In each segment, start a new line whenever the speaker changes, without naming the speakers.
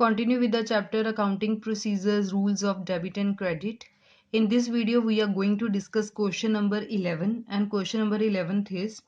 continue with the chapter Accounting Procedures, Rules of Debit and Credit. In this video, we are going to discuss question number 11, and question number 11 is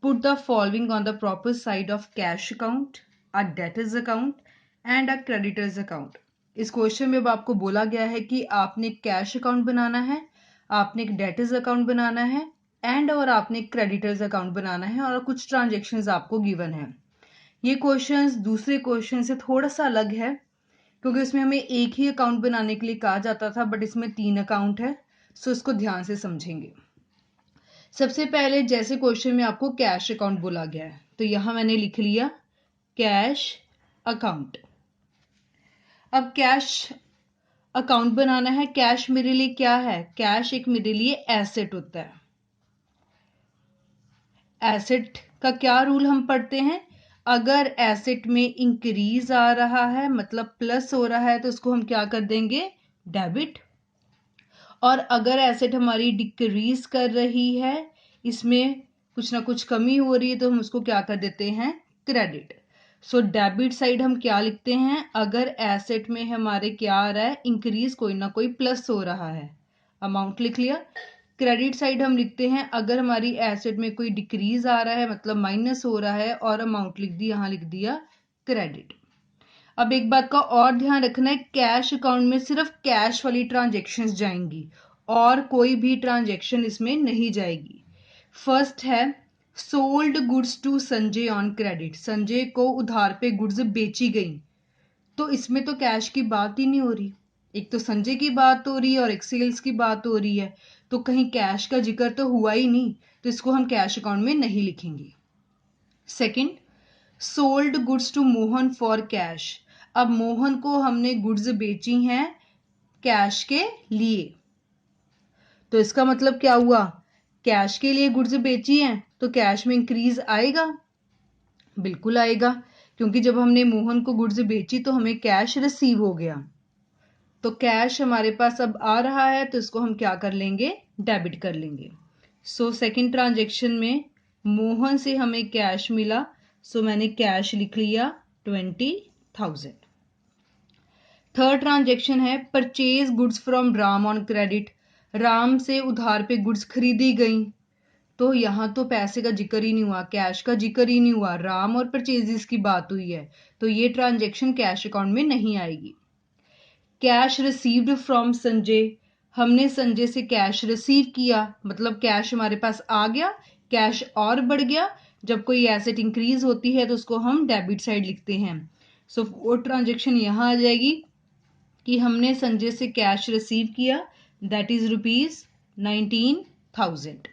put the following on the proper side of cash account, a debtors account and a creditors account. इस question में अब आपको बोला गया है कि आपने cash account बनाना है, आपने एक डेटर्स अकाउंट बनाना है और आपने एक क्रेडिटर्स अकाउंट बनाना है और कुछ ट्रांजेक्शन्स आपको गिवन है। ये क्वेश्चंस दूसरे क्वेश्चन से थोड़ा सा अलग है क्योंकि इसमें हमें एक ही अकाउंट बनाने के लिए कहा जाता था, बट इसमें 3 अकाउंट है, सो इसको ध्यान से समझेंगे। सबसे पहले जैसे क्वेश्चन में आपको कैश अकाउंट बोला गया है तो यहां मैंने लिख लिया कैश अकाउंट। अब कैश अकाउंट बनाना है। कैश मेरे लिए क्या है? कैश एक मेरे लिए एसेट होता है। एसेट का क्या रूल हम पढ़ते हैं? अगर एसेट में इंक्रीज आ रहा है मतलब प्लस हो रहा है तो उसको हम क्या कर देंगे? डेबिट। और अगर एसेट हमारी डिक्रीज कर रही है, इसमें कुछ ना कुछ कमी हो रही है, तो हम उसको क्या कर देते हैं? क्रेडिट। सो डेबिट साइड हम क्या लिखते हैं? अगर एसेट में हमारे क्या आ रहा है? इंक्रीज, कोई ना कोई प्लस हो रहा है, अमाउंट लिख लिया। क्रेडिट साइड हम लिखते हैं अगर हमारी एसेट में कोई डिक्रीज आ रहा है मतलब माइनस हो रहा है, और अमाउंट लिख दी, यहां लिख दिया क्रेडिट। अब एक बात का और ध्यान रखना है, कैश अकाउंट में सिर्फ कैश वाली ट्रांजेक्शन्स जाएंगी और कोई भी ट्रांजेक्शन इसमें नहीं जाएगी। फर्स्ट है sold goods to Sanjay on credit. Sanjay को उधार पे गुड्स बेची गई, तो इसमें तो कैश की बात ही नहीं हो रही। एक तो संजय की बात हो रही है और एक सेल्स की बात हो रही है, तो कहीं कैश का जिक्र तो हुआ ही नहीं, तो इसको हम कैश अकाउंट में नहीं लिखेंगे। Second, sold goods to Mohan for cash. अब मोहन को हमने गुड्स बेची हैं कैश के लिए, तो इसका मतलब क्या हुआ? कैश के लिए गुड्स बेची हैं तो कैश में इंक्रीज आएगा? बिल्कुल आएगा, क्योंकि जब हमने मोहन को गुड्स बेची तो हमें कैश रिसीव हो गया, तो कैश हमारे पास अब आ रहा है, तो इसको हम क्या कर लेंगे? डेबिट कर लेंगे। सो सेकंड ट्रांजेक्शन में मोहन से हमें कैश मिला, सो मैंने कैश लिख लिया 20,000। थर्ड ट्रांजेक्शन है purchase goods from Ram on credit. Ram से उधार पे गुड्स खरीदी गई, तो यहां तो पैसे का जिक्र ही नहीं हुआ, कैश का जिक्र ही नहीं हुआ, राम और परचेजेस की बात हुई है, तो ये ट्रांजेक्शन कैश अकाउंट में नहीं आएगी। Cash received from Sanjay. हमने संजय से कैश रिसीव किया मतलब कैश हमारे पास आ गया, कैश और बढ़ गया। जब कोई एसेट इंक्रीज होती है तो उसको हम डेबिट साइड लिखते हैं। सो वो ट्रांजेक्शन यहां आ जाएगी कि हमने संजय से कैश रिसीव किया, दैट इज ₹19,000।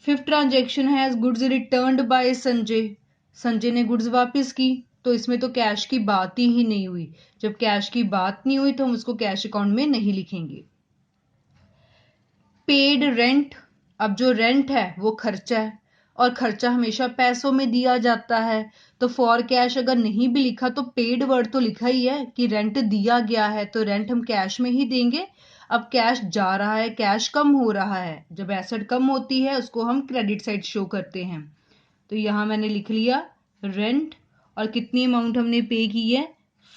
फिफ्थ ट्रांजेक्शन है goods returned by Sanjay. Sanjay ने गुड्स वापस की, तो इसमें तो कैश की बात ही नहीं हुई। जब कैश की बात नहीं हुई तो हम उसको कैश अकाउंट में नहीं लिखेंगे। Paid rent. अब जो रेंट है वो खर्चा है, और खर्चा हमेशा पैसों में दिया जाता है, तो फॉर कैश अगर नहीं भी लिखा तो पेड वर्ड तो लिखा ही है कि रेंट दिया गया है, तो रेंट हम कैश में ही देंगे। अब कैश जा रहा है, कैश कम हो रहा है, जब एसेट कम होती है उसको हम क्रेडिट साइड शो करते हैं, तो यहां मैंने लिख लिया रेंट, और कितनी अमाउंट हमने पे की है?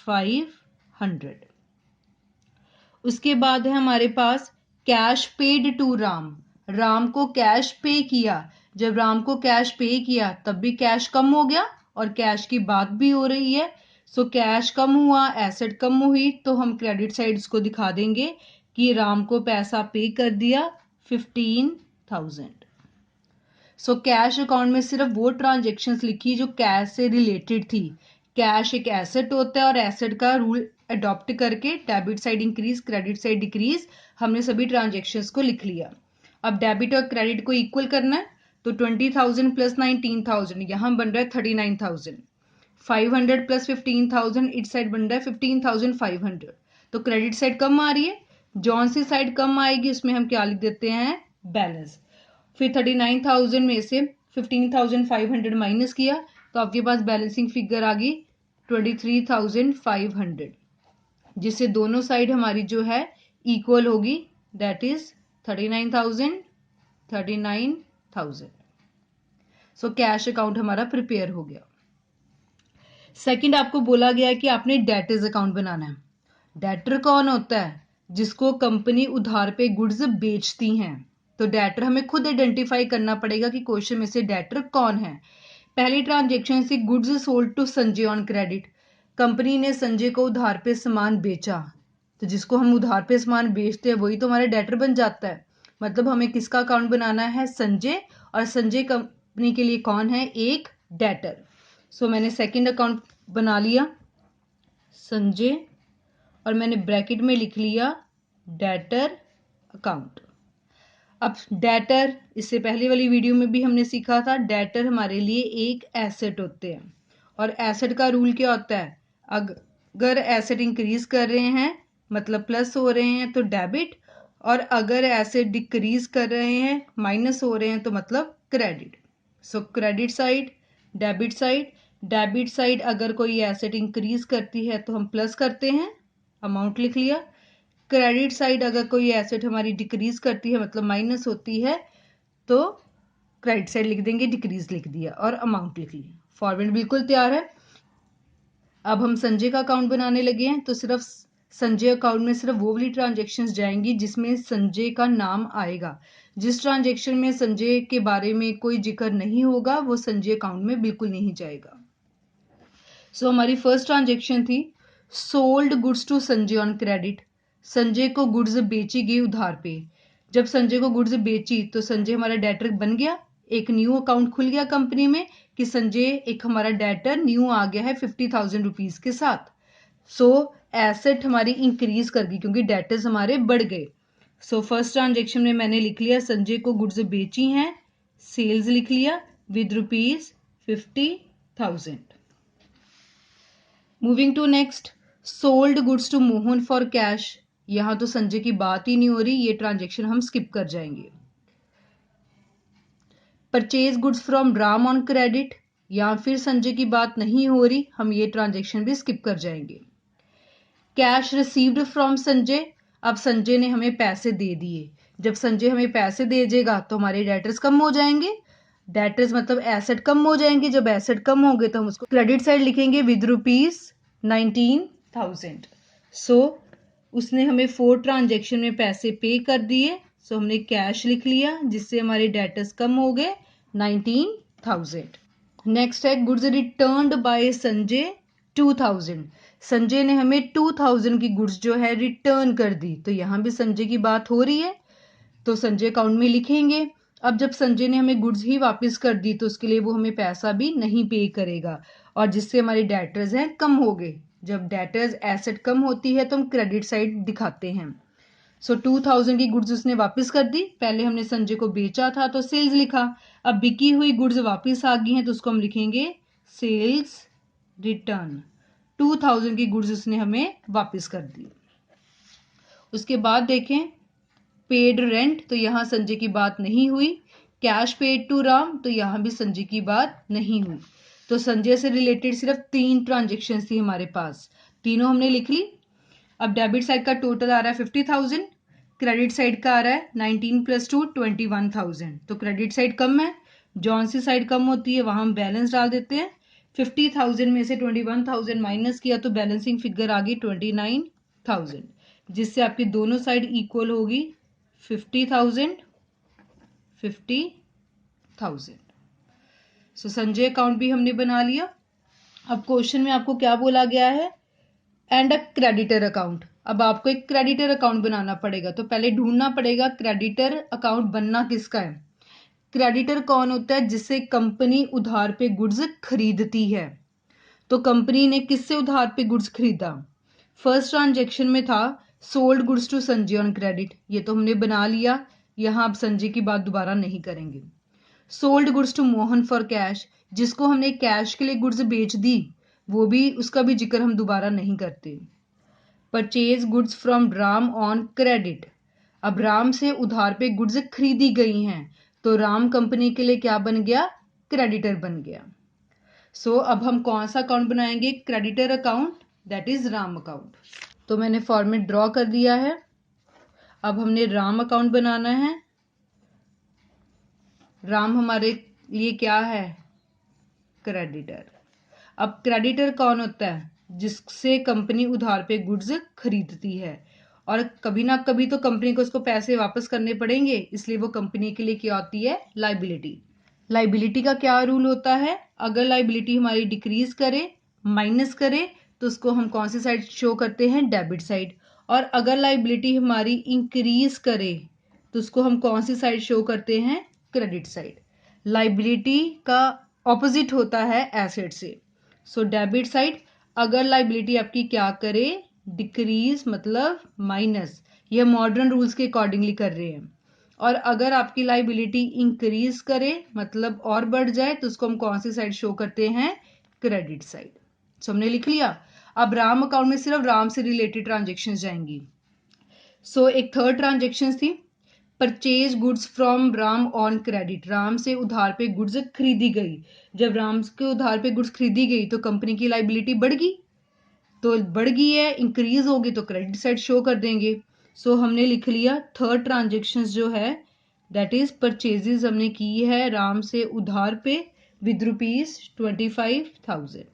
500। उसके बाद है हमारे पास cash paid to Ram. Ram को कैश पे किया, जब राम को कैश पे किया तब भी कैश कम हो गया और कैश की बात भी हो रही है, सो कैश कम हुआ, एसेट कम हुई, तो हम क्रेडिट साइड को दिखा देंगे कि राम को पैसा पे कर दिया 15,000। सो कैश अकाउंट में सिर्फ वो ट्रांजेक्शन्स लिखी जो कैश से रिलेटेड थी। कैश एक एसेट होता है और एसेट का रूल अडॉप्ट करके debit side increase, credit side decrease, हमने सभी ट्रांजेक्शन्स को लिख लिया। अब डेबिट और क्रेडिट को इक्वल करना है, तो 20,000 प्लस 19,000 यहां बन रहा है 39,000। 500 प्लस 15,000 इस साइड बन रहा है 15,500। तो क्रेडिट साइड कम आ रही है, जौन सी साइड कम आएगी उसमें हम क्या लिख देते हैं? बैलेंस। फिर 39,000 में से 15,500 माइनस किया, तो आपके पास बैलेंसिंग फिगर आ गई 23,500, जिससे दोनों साइड हमारी जो है इक्वल होगी, that is 39,000 39,000। So cash account हमारा प्रिपेयर हो गया। सेकंड आपको बोला गया है कि आपने डेटर्स अकाउंट बनाना है। डेटर कौन होता है? जिसको कंपनी उधार पे गुड्स बेचती हैं। तो डेटर हमें खुद आइडेंटिफाई करना पड़ेगा कि क्वेश्चन में से डेटर कौन है। पहली ट्रांजेक्शन से goods sold to Sanjay on credit. Company ने संजय को उधार पे सामान बेचा, तो जिसको हम उधार पे सामान बेचते हैं वही तो हमारा डेटर बन जाता है। मतलब हमें किसका अकाउंट बनाना है? संजय, और संजय कंपनी के लिए कौन है? एक डेटर। सो मैंने सेकंड अकाउंट बना लिया संजय, और मैंने ब्रैकेट में लिख लिया डेटर अकाउंट। अब डेटर, इससे पहले वाली वीडियो में भी हमने सीखा था, डेटर हमारे लिए एक एसेट होते हैं। और एसेट का रूल क्या होता है? अगर एसेट इंक्रीज कर रहे हैं मतलब प्लस हो रहे हैं तो डेबिट, और अगर एसेट डिक्रीज कर रहे हैं माइनस हो रहे हैं तो मतलब क्रेडिट। सो credit side, debit side. Debit side अगर कोई एसेट इंक्रीज करती है तो हम प्लस करते हैं, अमाउंट लिख लिया। क्रेडिट साइड अगर कोई एसेट हमारी डिक्रीज करती है मतलब माइनस होती है तो क्रेडिट साइड लिख देंगे, डिक्रीज लिख दिया और अमाउंट लिख लिया। फॉर्मेट बिल्कुल तैयार है। अब हम संजय का अकाउंट बनाने लगे हैं, तो सिर्फ संजय अकाउंट में सिर्फ वो वाली ट्रांजेक्शन्स जाएंगी जिसमें संजय का नाम आएगा। जिस ट्रांजेक्शन में संजय के बारे में कोई जिक्र नहीं होगा वो संजय अकाउंट में बिल्कुल नहीं जाएगा। सो हमारी फर्स्ट ट्रांजेक्शन थी sold goods to Sanjay on credit. Sanjay को गुड्स बेची गई उधार पे। जब संजय को गुड्स बेची तो संजय हमारा डेटर बन गया, एक न्यू अकाउंट खुल गया कंपनी में कि संजय एक हमारा डेटर न्यू आ गया है 50,000 रुपीज के साथ। सो एसेट हमारी इंक्रीज कर गई क्योंकि डेटर्स हमारे बढ़ गए। सो फर्स्ट ट्रांजेक्शन में मैंने लिख लिया संजय को गुड्स बेची हैं, सेल्स लिख लिया with ₹50,000। Moving to next, sold goods to Mohan for cash. यहां तो संजय की बात ही नहीं हो रही, ये ट्रांजेक्शन हम स्किप कर जाएंगे। Purchase goods from Ram on credit, या फिर संजय की बात नहीं हो रही, हम ये ट्रांजेक्शन भी स्किप कर जाएंगे। कैश रिसीव्ड फ्रॉम संजय, अब संजय ने हमें पैसे दे दिए। जब संजय हमें पैसे दे देगा तो हमारे डेटर्स कम हो जाएंगे। डेटर्स मतलब एसेट कम हो जाएंगे। जब एसेट कम होंगे तो हम उसको क्रेडिट साइड लिखेंगे विद ₹19,000। सो उसने हमें 4 ट्रांजेक्शन में पैसे पे कर दिए। सो हमने कैश लिख लिया जिससे हमारे डेटर्स कम हो गए 19,000। नेक्स्ट है goods returned by Sanjay 2,000। Sanjay ने हमें 2,000 की गुड्स जो है रिटर्न कर दी, तो यहां भी संजय की बात हो रही है तो संजय अकाउंट में लिखेंगे। अब जब संजय ने हमें गुड्स ही वापस कर दी तो उसके लिए वो हमें पैसा भी नहीं पे करेगा, और जिससे हमारे डेटर्स हैं कम हो गए। जब डेटर्स एसेट कम होती है तो हम क्रेडिट साइड दिखाते हैं। सो 2,000 की गुड्स उसने वापस कर दी। पहले हमने संजय को बेचा था तो सेल्स लिखा। अब बिकी हुई गुड्स वापस आ गई हैं तो उसको हम लिखेंगे सेल्स रिटर्न। 2,000 की गुड्स उसने हमें वापस कर दी। उसके बाद देखें पेड रेंट, तो यहां संजय की बात नहीं हुई। कैश पेड टू राम, तो यहां भी संजय की बात नहीं हुई। तो संजय से रिलेटेड सिर्फ 3 ट्रांजेक्शन थी हमारे पास, तीनों हमने लिख ली। अब डेबिट साइड का टोटल आ रहा है 50,000, क्रेडिट साइड का आ रहा है 19 + 2 21,000। तो क्रेडिट साइड कम है, जौन सी साइड कम होती है वहां हम बैलेंस डाल देते हैं। 50,000 में से 21,000 माइनस किया तो बैलेंसिंग फिगर आ गई 29,000, जिससे आपकी दोनों साइड इक्वल होगी 50,000 50,000। सो संजय अकाउंट भी हमने बना लिया। अब क्वेश्चन में आपको क्या बोला गया है? And a creditor account. अब आपको एक क्रेडिटर अकाउंट बनाना पड़ेगा, तो पहले ढूंढना पड़ेगा क्रेडिटर अकाउंट बनना किसका है। क्रेडिटर कौन होता है? जिससे कंपनी उधार पे गुड्स खरीदती है। तो कंपनी ने किससे उधार पे गुड्स खरीदा? फर्स्ट ट्रांजेक्शन में था sold goods to Sanjay on credit, ये तो हमने बना लिया, यहां आप संजय की बात दोबारा नहीं करेंगे। Sold goods to Mohan for cash, जिसको हमने कैश के लिए गुड्स बेच दी, वो भी उसका भी जिक्र हम दोबारा नहीं करते। Purchase goods from Ram on credit, अब राम से उधार पे गुड्स खरीदी गई हैं तो राम कंपनी के लिए क्या बन गया? क्रेडिटर बन गया। सो अब हम कौन सा अकाउंट बनाएंगे? Creditor account, that is Ram account. तो मैंने फॉर्मेट ड्रॉ कर दिया है। अब हमने राम अकाउंट बनाना है। राम हमारे लिए क्या है? क्रेडिटर। अब क्रेडिटर कौन होता है? जिससे कंपनी उधार पे गुड्स खरीदती है, और कभी ना कभी तो कंपनी को उसको पैसे वापस करने पड़ेंगे, इसलिए वो कंपनी के लिए क्या होती है? लाइबिलिटी। लाइबिलिटी का क्या रूल होता है? अगर लाइबिलिटी हमारी डिक्रीज करे, माइनस करे, तो उसको हम कौन सी साइड शो करते हैं? Debit side. और अगर लाइबिलिटी हमारी इंक्रीज करे तो उसको हम कौन सी साइड शो करते हैं? Credit side. लाइबिलिटी का ऑपोजिट होता है एसेट से। So debit side. अगर लाइबिलिटी आपकी क्या करे? डिक्रीज मतलब माइनस, ये मॉडर्न रूल्स के अकॉर्डिंगली कर रहे हैं। और अगर आपकी लाइबिलिटी इंक्रीज करे मतलब और बढ़ जाए तो उसको हम कौन सी साइड शो करते हैं? Credit side. सो हमने लिख लिया। अब राम अकाउंट में सिर्फ राम से रिलेटेड ट्रांजेक्शन जाएंगी। सो एक थर्ड ट्रांजेक्शन थी, purchase goods from Ram on credit. Ram से उधार पे गुड्स खरीदी गई। जब राम के उधार पे गुड्स खरीदी गई तो कंपनी की लाइबिलिटी बढ़ गई, तो बढ़ गई है, इंक्रीज होगी तो क्रेडिट साइड शो कर देंगे। सो हमने लिख लिया थर्ड ट्रांजेक्शन जो है दैट इज परचेजेस हमने की है राम से उधार पे विद ₹25,000।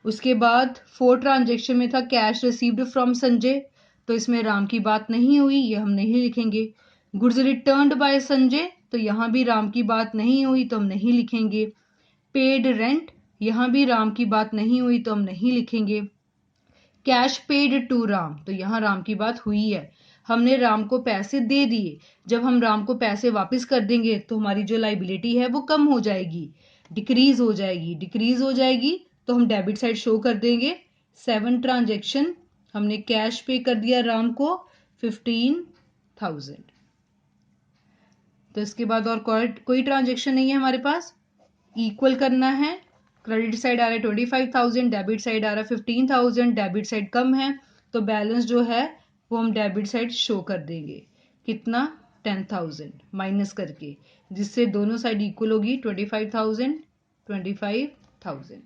उसके बाद फोर्थ ट्रांजेक्शन में था कैश रिसीव्ड फ्रॉम संजय, तो इसमें राम की बात नहीं हुई, ये हम नहीं लिखेंगे। गुड्स रिटर्न्ड बाय संजय, तो यहाँ भी राम की बात नहीं हुई तो हम नहीं लिखेंगे। पेड रेंट, यहाँ भी राम की बात नहीं हुई तो हम नहीं लिखेंगे। कैश पेड टू राम, तो यहाँ राम की बात हुई है, हमने राम को पैसे दे दिए। जब हम राम को पैसे वापस कर देंगे तो हमारी जो लाइबिलिटी है वो कम हो जाएगी, डिक्रीज हो जाएगी। डिक्रीज हो जाएगी तो हम डेबिट साइड शो कर देंगे। 7 ट्रांजेक्शन हमने कैश पे कर दिया राम को 15,000। तो इसके बाद और कोई ट्रांजेक्शन नहीं है हमारे पास। इक्वल करना है, क्रेडिट साइड आ रहा है 25,000, डेबिट साइड आ रहा है 15,000, डेबिट साइड कम है तो बैलेंस जो है वो हम डेबिट साइड शो कर देंगे। कितना? 10,000 माइनस करके, जिससे दोनों साइड इक्वल होगी 25,000 25,000।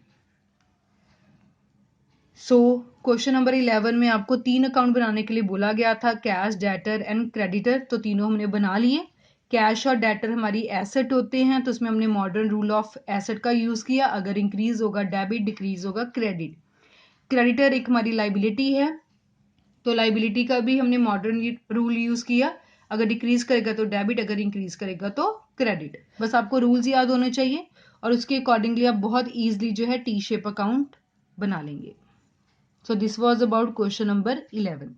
सो क्वेश्चन नंबर 11 में आपको 3 अकाउंट बनाने के लिए बोला गया था, कैश, डेटर एंड क्रेडिटर, तो तीनों हमने बना लिए। कैश और डेटर हमारी एसेट होते हैं तो उसमें हमने मॉडर्न रूल ऑफ एसेट का यूज किया। अगर इंक्रीज होगा डेबिट, डिक्रीज होगा क्रेडिट। क्रेडिटर एक हमारी लाइबिलिटी है तो लाइबिलिटी का भी हमने मॉडर्न रूल यूज किया। अगर डिक्रीज करेगा तो डेबिट, अगर इंक्रीज करेगा तो क्रेडिट। बस आपको रूल्स याद होने चाहिए और उसके अकॉर्डिंगली आप बहुत ईजिली जो है टी शेप अकाउंट बना लेंगे। So this was about question number 11.